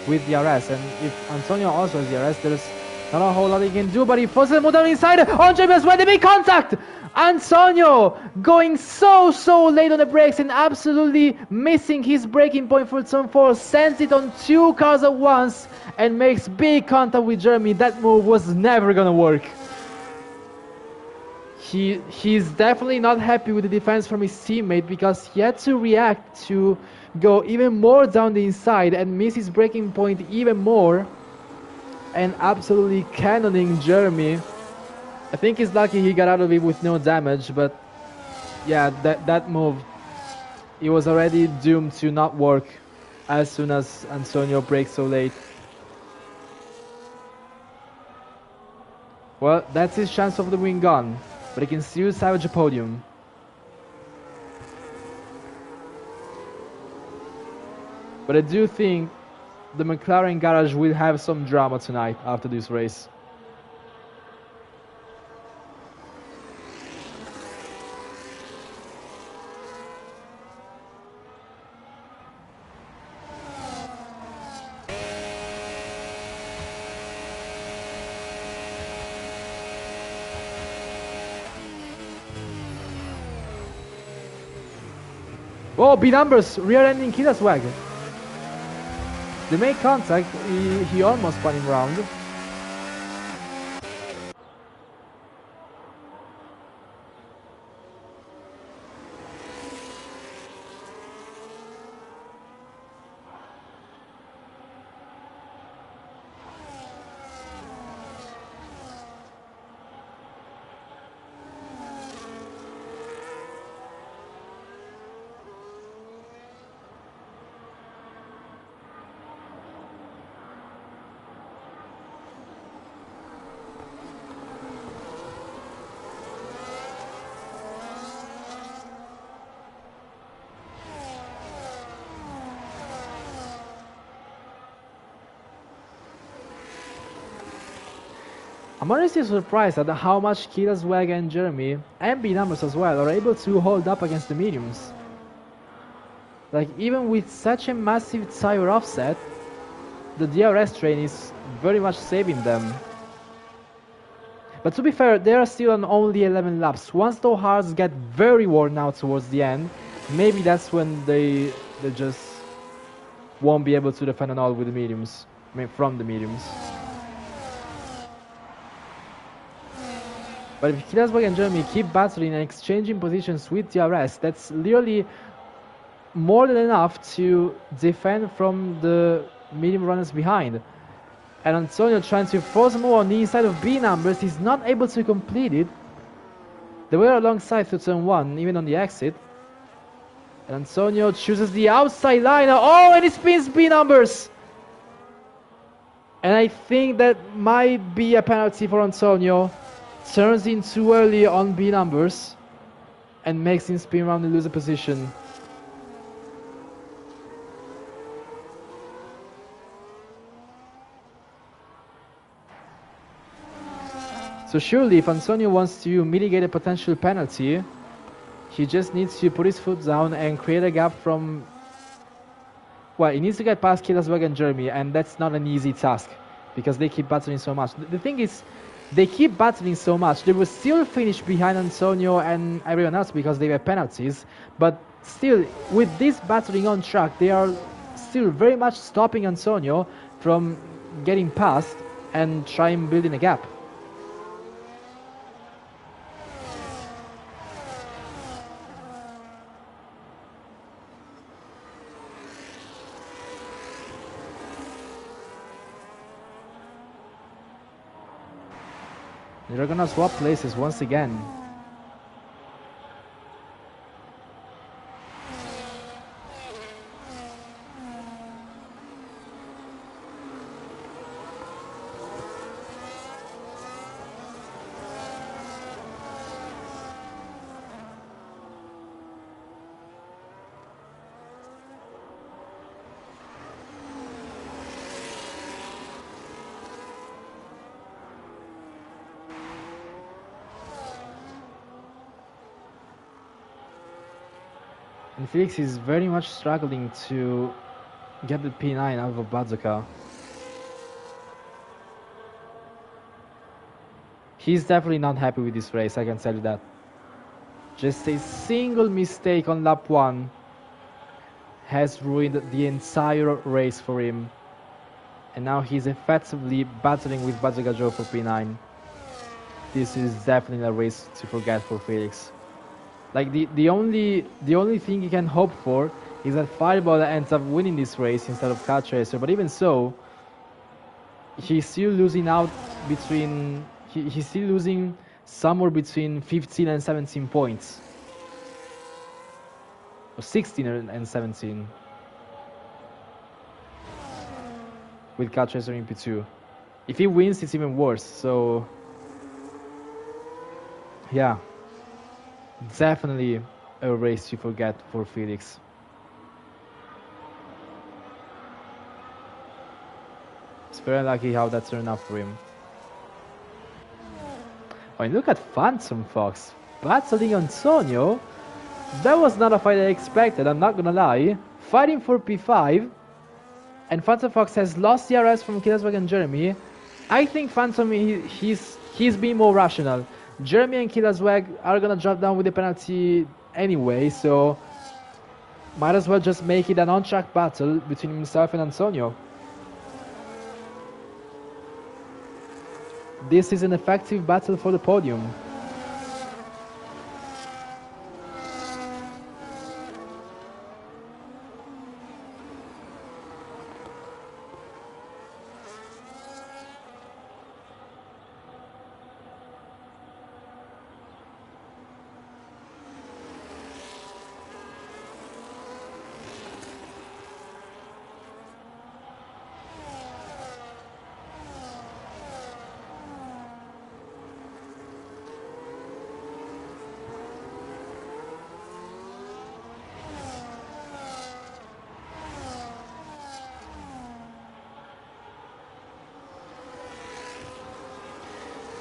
with DRS, and if Antonio also has DRS, there's not a whole lot he can do, but he forces him down inside on James as well. They make contact! Antonio going so late on the brakes and absolutely missing his braking point for turn 4, sends it on 2 cars at once and makes big contact with Jeremy. That move was never gonna work. he's definitely not happy with the defense from his teammate because he had to react to go even more down the inside and miss his breaking point even more, and absolutely cannoning Jeremy. I think he's lucky he got out of it with no damage, but yeah, that move, it was already doomed to not work as soon as Antonio breaks so late. Well, that's his chance of the win gone, but he can still salvage a podium. But I do think the McLaren garage will have some drama tonight after this race. Oh, B numbers, rear-ending Killaswag. They make contact, he almost spun him round. I'm honestly surprised at how much Killaswag and Jeremy, and B numbers as well, are able to hold up against the mediums. Like, even with such a massive tire offset, the DRS train is very much saving them. But to be fair, they are still on only 11 laps. Once those hards get very worn out towards the end, maybe that's when they just won't be able to defend at all with the mediums. I mean, from the mediums. But if Killaswag and Jeremy keep battling and exchanging positions with DRS, that's literally more than enough to defend from the medium runners behind. And Antonio trying to force more on the inside of B numbers, he's not able to complete it. They were alongside through turn 1, even on the exit. And Antonio chooses the outside line. Oh, and he spins B numbers! And I think that might be a penalty for Antonio. Turns in too early on B numbers and makes him spin around and lose a position. So surely if Antonio wants to mitigate a potential penalty, he just needs to put his foot down and create a gap from... Well, he needs to get past Killaswag and Jeremy, and that's not an easy task because they keep battling so much. The thing is, they keep battling so much, they will still finish behind Antonio and everyone else because they have penalties, but still, with this battling on track, they are still very much stopping Antonio from getting past and trying building a gap. They're gonna swap places once again. And Felix is very much struggling to get the P9 out of Bazooka. He's definitely not happy with this race, I can tell you that. Just a single mistake on lap 1 has ruined the entire race for him. And now he's effectively battling with Bazooka Joe for P9. this is definitely a race to forget for Felix. Like the only thing you can hope for is that Fireball ends up winning this race instead of Car Chaser. But even so, he's still losing out between he's still losing somewhere between 15 and 17 points, or 16 and 17 with Car Chaser in P2. If he wins, it's even worse. So yeah, definitely a race to forget for Felix. It's very lucky how that turned out for him. Oh, and look at Phantom Fox battling Antonio. That was not a fight I expected, I'm not gonna lie. Fighting for P5, and Phantom Fox has lost DRS from Killaswag and Jeremy. I think Phantom, he's being more rational. Jeremy and Killaswag are gonna drop down with the penalty anyway, so might as well just make it an on-track battle between himself and Antonio. This is an effective battle for the podium.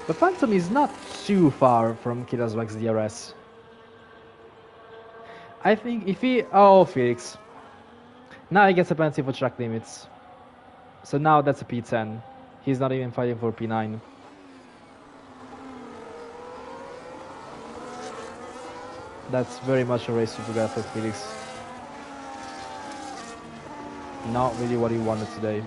The Phantom is not too far from Killaswag's DRS. I think if he... Oh, Felix. Now he gets a penalty for track limits. So now that's a P10. He's not even fighting for P9. That's very much a race to forget for Felix. Not really what he wanted today.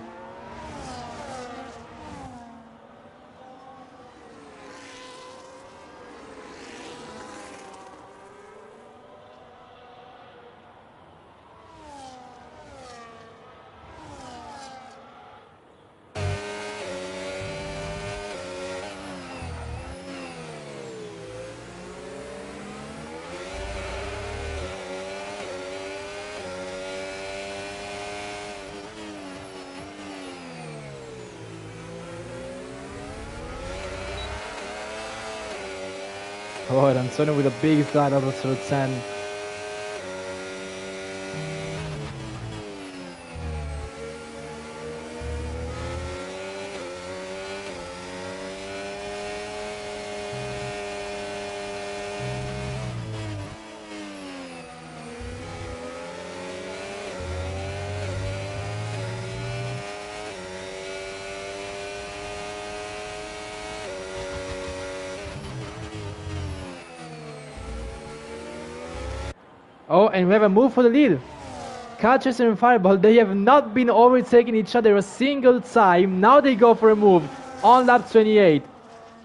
Oh, and Antonio with a big slide out of third 10. Oh, and we have a move for the lead. Catchers and Fireball, they have not been overtaking each other a single time. Now they go for a move on lap 28.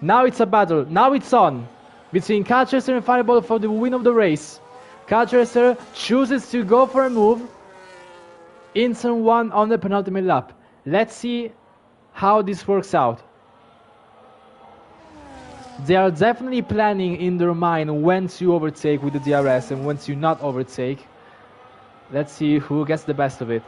Now it's a battle. Now it's on between Catchers and Fireball for the win of the race. Catchers chooses to go for a move in turn 1 on the penultimate lap. Let's see how this works out. They are definitely planning in their mind when to overtake with the DRS and when to not overtake. Let's see who gets the best of it.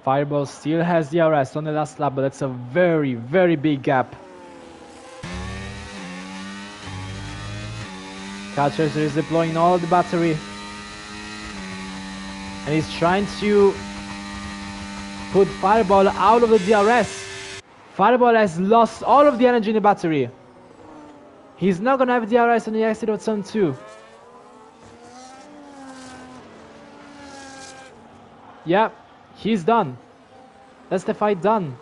Fireball still has DRS on the last lap, but that's a very, very big gap. Catcher is deploying all the battery. And he's trying to put Fireball out of the DRS. Fireball has lost all of the energy in the battery. He's not gonna have DRS on the exit of turn 2. Yeah, he's done. That's the fight done.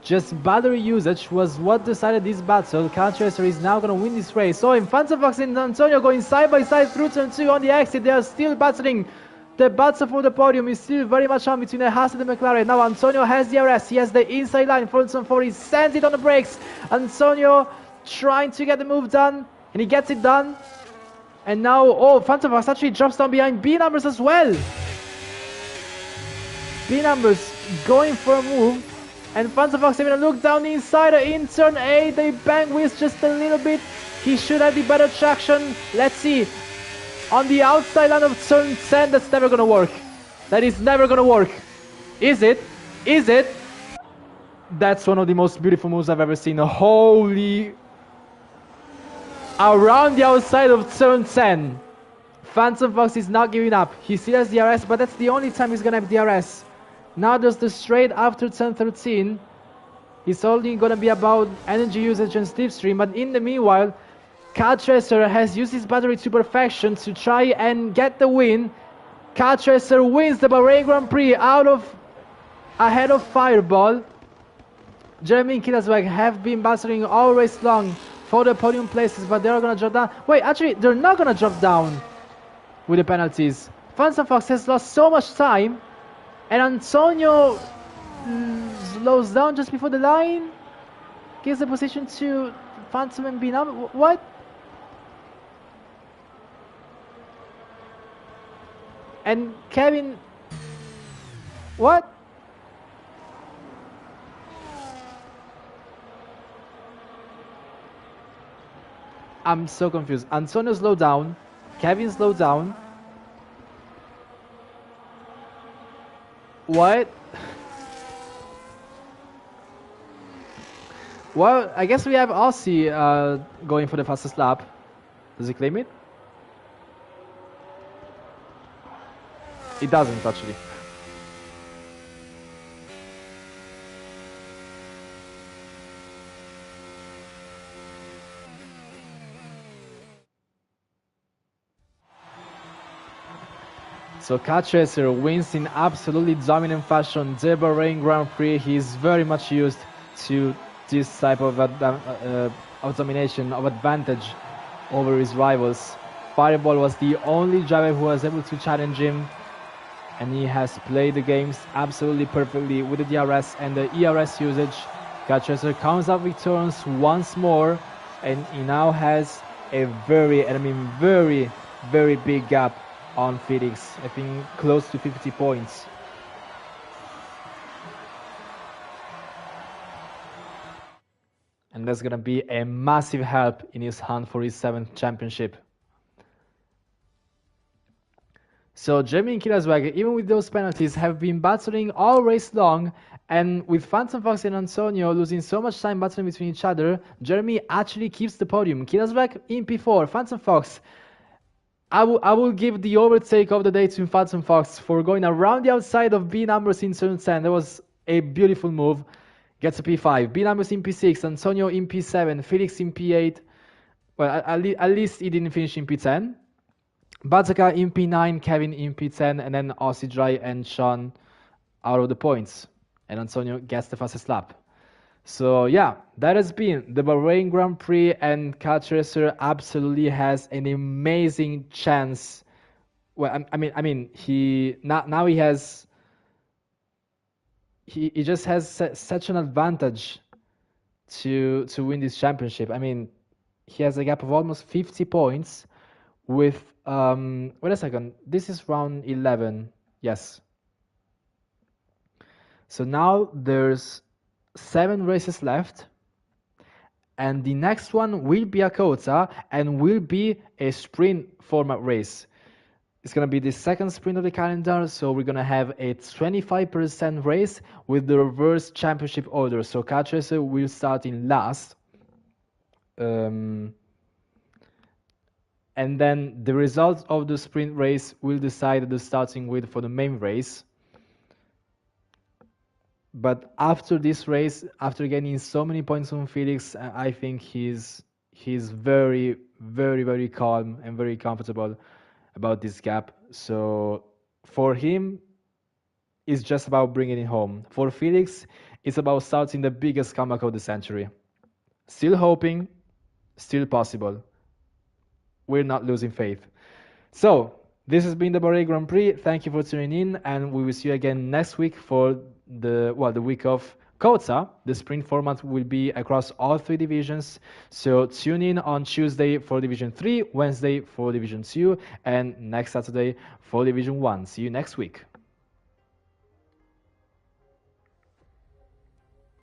Just battery usage was what decided this battle. Caltracer is now gonna win this race. So in Phantom Fox and Antonio going side by side through turn 2 on the exit. They are still battling. The battle for the podium is still very much on between the Haas and the McLaren. Now Antonio has the DRS. He has the inside line for turn 4. He sends it on the brakes. Antonio trying to get the move done, and he gets it done. And now, oh, Phantom Fox actually drops down behind B numbers as well. B numbers going for a move. And Phantom Fox having a look down the inside in turn 8. They bang wheels just a little bit. He should have the better traction. Let's see. On the outside line of turn 10, that's never gonna work. That is never gonna work. Is it? Is it? That's one of the most beautiful moves I've ever seen. Holy. Around the outside of turn 10. Phantom Fox is not giving up. He still has DRS, but that's the only time he's gonna have DRS. Now there's the straight after turn 13. It's only gonna be about energy usage and slipstream, but in the meanwhile, Caltracer has used his battery to perfection to try and get the win. Caltracer wins the Bahrain Grand Prix ahead of Fireball. Jeremy and Killaswag have been battling all race long for the podium places, but they're gonna drop down. Wait, actually, they're not gonna drop down with the penalties. Phantom Fox has lost so much time. And Antonio slows down just before the line. Gives the position to Phantom and Binam. What? And Kevin. What? I'm so confused. Antonio slowed down. Kevin slowed down. What? Well, I guess we have Aussie going for the fastest lap. Does he claim it? It doesn't, actually. So Caltracer wins in absolutely dominant fashion the Bahrain Grand Prix. He's very much used to this type of domination, of advantage over his rivals. Fireball was the only driver who was able to challenge him, and he has played the games absolutely perfectly with the DRS and the ERS usage. Caltracer comes up victorious once more, and he now has a very big gap on Felix. I think close to 50 points. And that's gonna be a massive help in his hunt for his 7th championship. So Jeremy and Killaswag, even with those penalties, have been battling all race long, and with Phantom Fox and Antonio losing so much time battling between each other, Jeremy actually keeps the podium. Killaswag in P4, Phantom Fox. I will give the overtake of the day to Phantom Fox for going around the outside of B numbers in turn 10. That was a beautiful move. Gets a P5. B numbers in P6. Antonio in P7. Felix in P8. Well, at least he didn't finish in P10. Bataka in P9. Kevin in P10. And then Aussie Dry and Sean out of the points. And Antonio gets the fastest lap. So yeah, that has been the Bahrain Grand Prix, and Caltracer absolutely has an amazing chance. Well, I mean, he just has such an advantage to win this championship. I mean, he has a gap of almost 50 points with wait a second. This is round 11. Yes. So now there's 7 races left, and the next one will be a quota and will be a sprint format race. It's going to be the second sprint of the calendar, so we're going to have a 25% race with the reverse championship order. So Caltracer will start in last. and then the results of the sprint race will decide the starting grid for the main race. But after this race, after getting so many points from Felix, I think he's very, very, very calm and very comfortable about this gap. So for him, it's just about bringing it home. For Felix, it's about starting the biggest comeback of the century. Still hoping, still possible. We're not losing faith. So, this has been the Bahrain Grand Prix. Thank you for tuning in, and we will see you again next week for the week of Kota. The sprint format will be across all three divisions. So tune in on Tuesday for Division 3, Wednesday for Division 2, and next Saturday for Division 1. See you next week.